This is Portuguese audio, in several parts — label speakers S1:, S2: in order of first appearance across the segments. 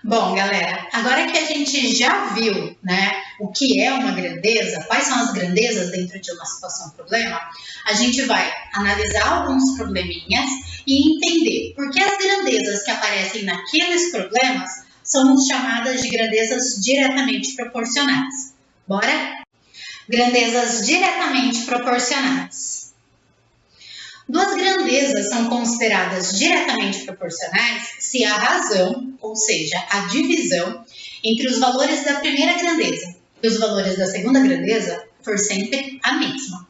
S1: Bom, galera, agora que a gente já viu, né, o que é uma grandeza, quais são as grandezas dentro de uma situação-problema, a gente vai analisar alguns probleminhas e entender por que as grandezas que aparecem naqueles problemas são chamadas de grandezas diretamente proporcionais. Bora? Grandezas diretamente proporcionais. Duas grandezas são consideradas diretamente proporcionais se a razão, ou seja, a divisão, entre os valores da primeira grandeza e os valores da segunda grandeza for sempre a mesma.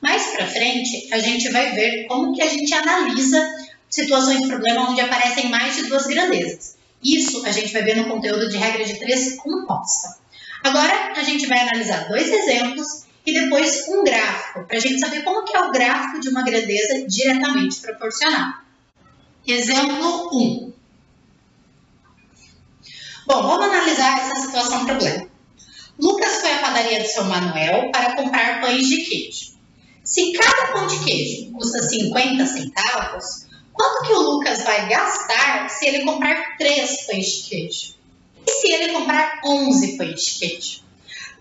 S1: Mais para frente, a gente vai ver como que a gente analisa situações de problema onde aparecem mais de duas grandezas. Isso a gente vai ver no conteúdo de regra de 3 composta. Agora, a gente vai analisar dois exemplos e depois um gráfico, para a gente saber como que é o gráfico de uma grandeza diretamente proporcional. Exemplo 1. Bom, vamos analisar essa situação problema. Lucas foi à padaria do seu Manuel para comprar pães de queijo. Se cada pão de queijo custa 50 centavos, quanto que o Lucas vai gastar se ele comprar 3 pães de queijo? E se ele comprar 11 pães de queijo?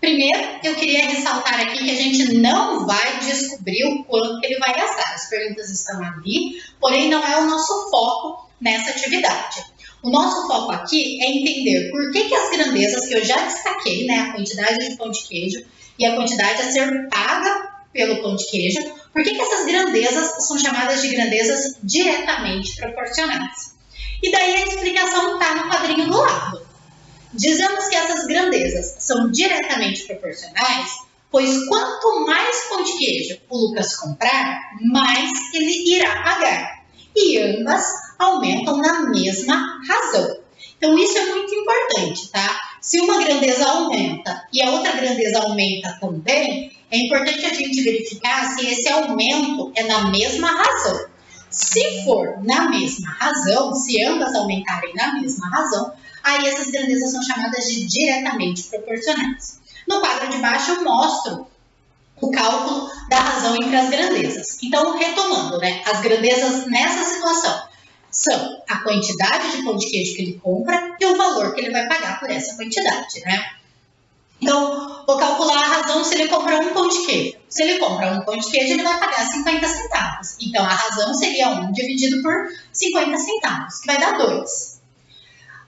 S1: Primeiro, eu queria ressaltar aqui que a gente não vai descobrir o quanto que ele vai gastar. As perguntas estão ali, porém não é o nosso foco nessa atividade. O nosso foco aqui é entender por que as grandezas que eu já destaquei, né, a quantidade de pão de queijo e a quantidade a ser paga pelo pão de queijo, por que essas grandezas são chamadas de grandezas diretamente proporcionais. E daí a explicação está no quadrinho do lado. Dizemos que essas grandezas são diretamente proporcionais, pois quanto mais pão de queijo o Lucas comprar, mais ele irá pagar. E ambas aumentam na mesma razão. Então isso é muito importante, tá? Se uma grandeza aumenta e a outra grandeza aumenta também, é importante a gente verificar se esse aumento é na mesma razão. Se for na mesma razão, se ambas aumentarem na mesma razão, aí essas grandezas são chamadas de diretamente proporcionais. No quadro de baixo eu mostro o cálculo da razão entre as grandezas. Então, retomando, né, as grandezas nessa situação são a quantidade de pão de queijo que ele compra e o valor que ele vai pagar por essa quantidade, né? Então, vou calcular a razão se ele compra um pão de queijo. Se ele compra um pão de queijo, ele vai pagar 50 centavos. Então, a razão seria 1 dividido por 50 centavos, que vai dar 2.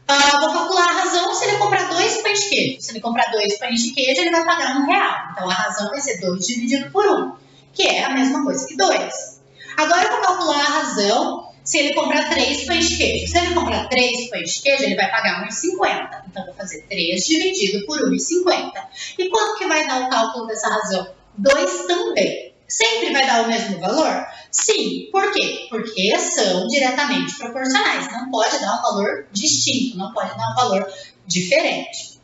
S1: Vou calcular a razão se ele comprar 2 pães de queijo. Se ele comprar 2 pães de queijo, ele vai pagar R$1. Então, a razão vai ser 2 dividido por 1, que é a mesma coisa que 2. Agora, eu vou calcular a razão se ele comprar 3 pães de queijo. Se ele comprar 3 pães de queijo, ele vai pagar R$1,50. Então, vou fazer 3 dividido por R$1,50. E quanto que vai dar o cálculo dessa razão? 2 também. Sempre vai dar o mesmo valor? Sim. Por quê? Porque são diretamente proporcionais. Não pode dar um valor distinto, não pode dar um valor diferente.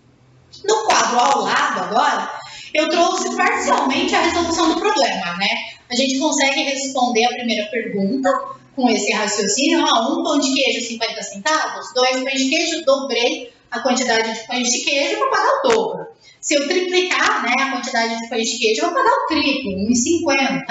S1: No quadro ao lado agora, eu trouxe parcialmente a resolução do problema, né? A gente consegue responder a primeira pergunta com esse raciocínio. Um pão de queijo, 50 centavos. 2 pães de queijo, dobrei a quantidade de pães de queijo para pagar o dobro. Se eu triplicar, né, a quantidade de pães de queijo, eu vou pagar o triplo, R$1,50.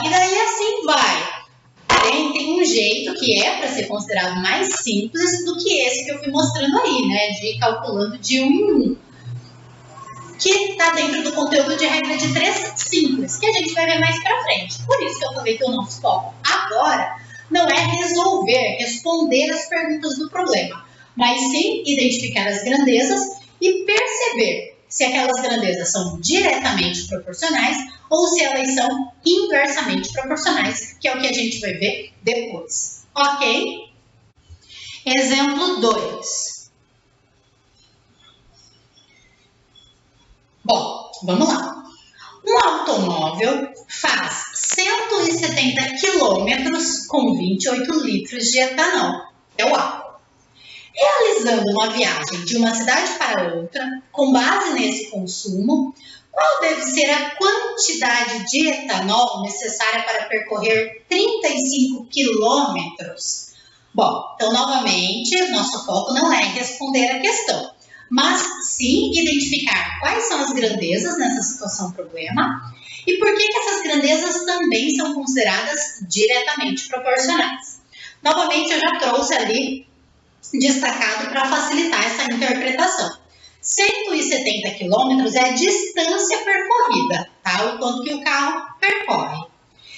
S1: E daí assim vai. Porém, tem um jeito que é para ser considerado mais simples do que esse que eu fui mostrando aí, né, de ir calculando de 1 em 1. Que está dentro do conteúdo de regra de 3 simples, que a gente vai ver mais para frente. Por isso que eu falei que o nosso foco agora não é responder as perguntas do problema, mas sim identificar as grandezas e perceber se aquelas grandezas são diretamente proporcionais ou se elas são inversamente proporcionais, que é o que a gente vai ver depois. Ok? Exemplo 2. Bom, vamos lá. Um automóvel faz 170 quilômetros com 28 litros de etanol, é o álcool. Realizando uma viagem de uma cidade para outra, com base nesse consumo, qual deve ser a quantidade de etanol necessária para percorrer 35 quilômetros? Bom, então novamente, nosso foco não é em responder a questão, mas sim identificar quais são as grandezas nessa situação problema e por que essas grandezas também são consideradas diretamente proporcionais. Novamente, eu já trouxe ali destacado para facilitar essa interpretação. 170 quilômetros é a distância percorrida, tá? O quanto que o carro percorre.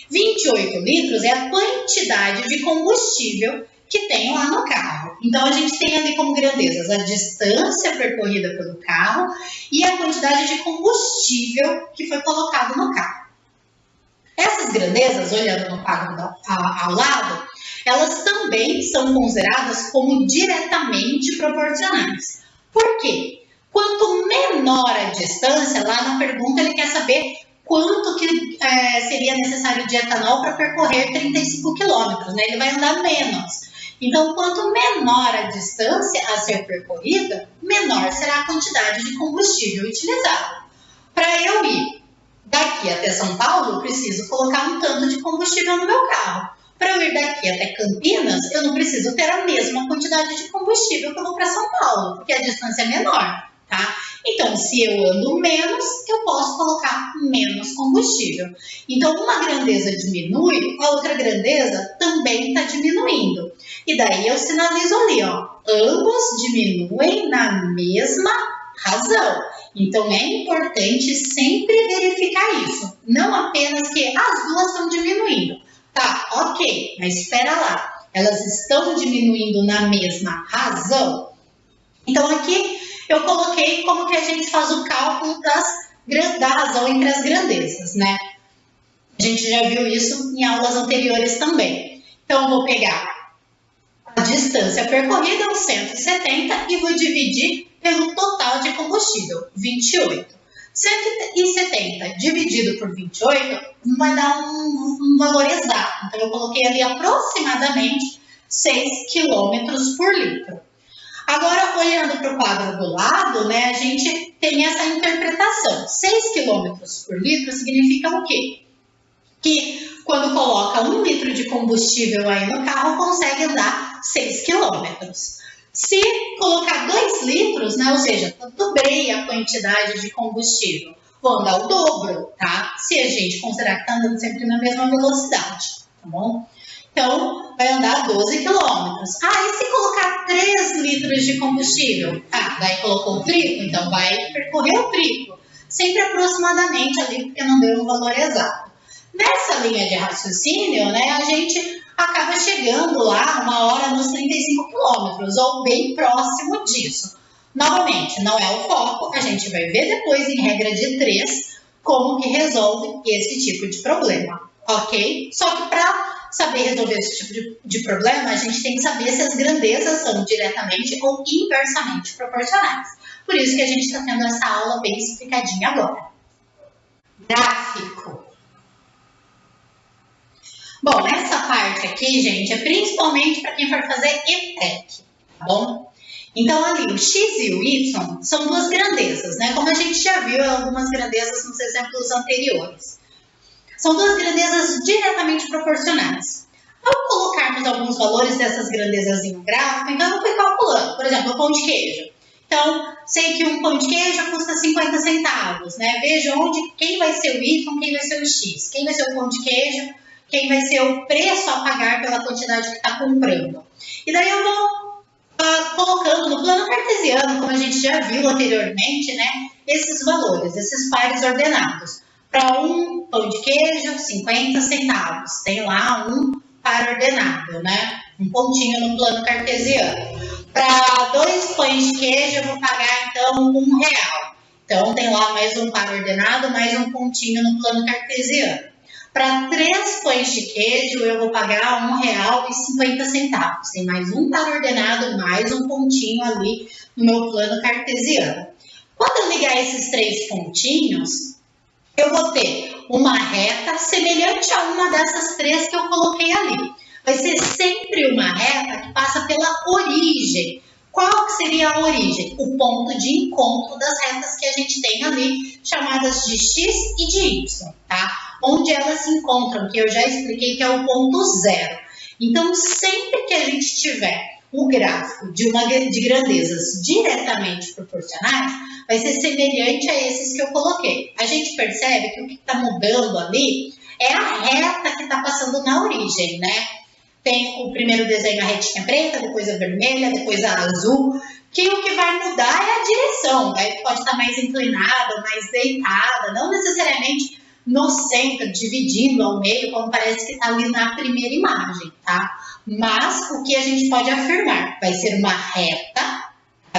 S1: 28 litros é a quantidade de combustível que tem lá no carro. Então, a gente tem ali como grandezas a distância percorrida pelo carro e a quantidade de combustível que foi colocado no carro. Essas grandezas, olhando no quadro ao lado, elas também são consideradas como diretamente proporcionais. Por quê? Quanto menor a distância, lá na pergunta ele quer saber quanto que seria necessário de etanol para percorrer 35 quilômetros, né? Ele vai andar menos. Então, quanto menor a distância a ser percorrida, menor será a quantidade de combustível utilizado. Para eu ir daqui até São Paulo, eu preciso colocar um tanto de combustível no meu carro. Para eu ir daqui até Campinas, eu não preciso ter a mesma quantidade de combustível que eu vou para São Paulo, porque a distância é menor, tá? Então, se eu ando menos, eu posso colocar menos combustível. Então, uma grandeza diminui, a outra grandeza também está diminuindo. E daí eu sinalizo ali, ó, ambos diminuem na mesma razão. Então, é importante sempre verificar isso. Não apenas que as duas estão diminuindo. Tá, ok, mas espera lá. Elas estão diminuindo na mesma razão? Então, aqui eu coloquei como que a gente faz o cálculo da razão entre as grandezas, né? A gente já viu isso em aulas anteriores também. Então, eu vou pegar a distância percorrida, os 170, e vou dividir pelo total de combustível, 28. 170 dividido por 28 vai dar um valor exato. Então, eu coloquei ali aproximadamente 6 km por litro. Agora, olhando para o quadro do lado, né, a gente tem essa interpretação. 6 km por litro significa o quê? Que quando coloca 1 litro de combustível aí no carro, consegue andar 6 km. Se colocar 2 litros, né, ou seja, eu dobrei a quantidade de combustível, vou andar o dobro, tá? Se a gente considerar que está andando sempre na mesma velocidade, tá bom? Então, vai andar 12 quilômetros. E se colocar 3 litros de combustível? Daí colocou o triplo, então vai percorrer o triplo. Sempre aproximadamente ali, porque não deu um valor exato. Nessa linha de raciocínio, né, a gente acaba chegando lá uma hora nos 35 quilômetros, ou bem próximo disso. Novamente, não é o foco, a gente vai ver depois em regra de 3 como que resolve esse tipo de problema, ok? Só que para saber resolver esse tipo de problema, a gente tem que saber se as grandezas são diretamente ou inversamente proporcionais. Por isso que a gente está tendo essa aula bem explicadinha agora. Gráfico. Bom, essa parte aqui, gente, é principalmente para quem for fazer ETEC, tá bom? Então, ali, o X e o Y são duas grandezas, né? Como a gente já viu algumas grandezas nos exemplos anteriores. São duas grandezas diretamente proporcionais. Ao colocarmos alguns valores dessas grandezas em um gráfico, então eu fui calculando. Por exemplo, o pão de queijo. Então, sei que um pão de queijo custa 50 centavos, né? Vejo quem vai ser o Y, quem vai ser o X. Quem vai ser o pão de queijo, quem vai ser o preço a pagar pela quantidade que está comprando. E daí eu vou colocando no plano cartesiano, como a gente já viu anteriormente, né? Esses valores, esses pares ordenados. Para um pão de queijo, 50 centavos. Tem lá um par ordenado, né? Um pontinho no plano cartesiano. Para 2 pães de queijo, eu vou pagar, então, R$1. Então, tem lá mais um par ordenado, mais um pontinho no plano cartesiano. Para 3 pães de queijo, eu vou pagar R$1,50. Tem mais um par ordenado, mais um pontinho ali no meu plano cartesiano. Quando eu ligar esses 3 pontinhos, eu vou ter uma reta semelhante a uma dessas 3 que eu coloquei ali. Vai ser sempre uma reta que passa pela origem. Qual que seria a origem? O ponto de encontro das retas que a gente tem ali, chamadas de X e de Y, tá? Onde elas se encontram, que eu já expliquei que é o ponto zero. Então, sempre que a gente tiver o gráfico de grandezas diretamente proporcionais, vai ser semelhante a esses que eu coloquei. A gente percebe que o que está mudando ali é a reta que está passando na origem, né? Tem o primeiro desenho a retinha preta, depois a vermelha, depois a azul, que o que vai mudar é a direção, daí pode estar mais inclinada, mais deitada, não necessariamente no centro, dividindo ao meio, como parece que está ali na primeira imagem, tá? Mas o que a gente pode afirmar? Vai ser uma reta,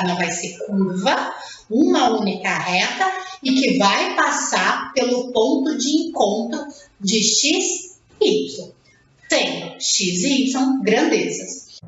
S1: não vai ser curva, uma única reta e que vai passar pelo ponto de encontro de x e y, sendo x e y grandezas.